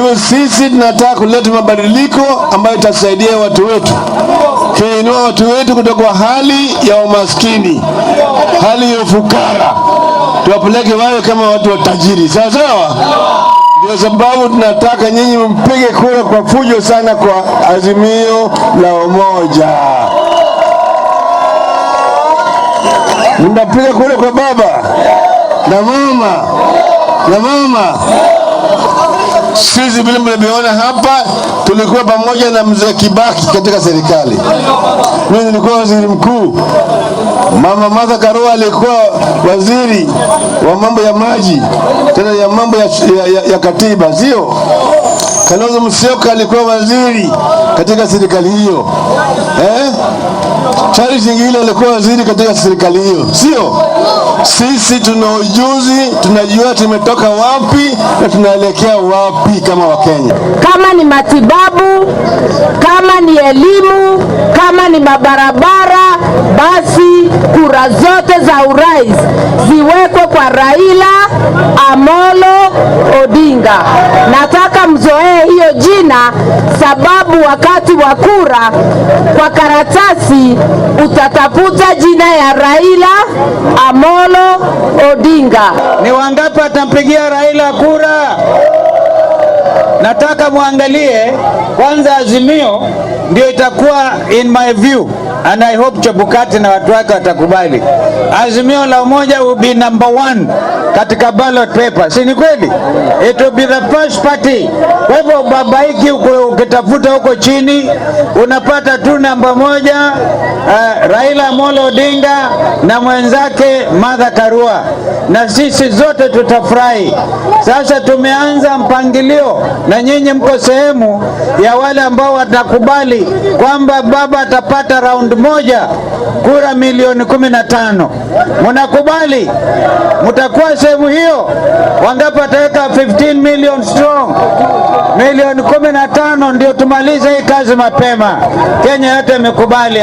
hivyo sisi tunataka kuleta mabadiliko ambayo itasaidia watu wetu, kuinua watu wetu kutoka hali ya umaskini, hali ya ufukara, tuwapeleke wawe kama watu watajiri. Sawa sawa? Ndio sababu tunataka nyinyi mpige kura kwa fujo sana kwa Azimio la Umoja. Mnapiga kura kwa baba na mama. Sisi vile mnaviona hapa, tulikuwa pamoja na mzee Kibaki katika serikali. Mimi nilikuwa waziri mkuu. Mama Martha Karua alikuwa waziri wa mambo ya maji, tena ya mambo ya katiba, sio? Kalonzo Musyoka alikuwa waziri katika serikali hiyo. Charles Ngilo alikuwa waziri katika serikali hiyo, sio? Sisi tuna ujuzi, tunajua tumetoka wapi na tunaelekea wapi kama Wakenya. Kama ni matibabu, kama ni elimu, kama ni mabarabara, basi kura zote za urais ziwekwe kwa Raila Amolo Odinga. Nataka mzoee hiyo jina, sababu wakati wa kura kwa karatasi utatafuta jina ya Raila Amolo Odinga. Ni wangapi atampigia Raila kura? Nataka muangalie kwanza Azimio ndio itakuwa, in my view, and I hope Chebukati na watu wake watakubali, Azimio la Umoja will be number 1 katika ballot paper. Si ni kweli? It will be the first party. Kwa hivyo babaiki ukitafuta huko chini unapata tu namba 1, Raila Amolo Odinga na mwenzake Martha Karua, na sisi zote tutafurahi. Sasa tumeanza mpangilio na nyinyi mko sehemu ya wale ambao watakubali kwamba baba atapata round 1 kura milioni 15. Mnakubali? Mtakuwa sehemu hiyo? Wangapi wataweka 15 million strong? Milioni 15 ndio tumalize hii kazi mapema. Kenya yote imekubali.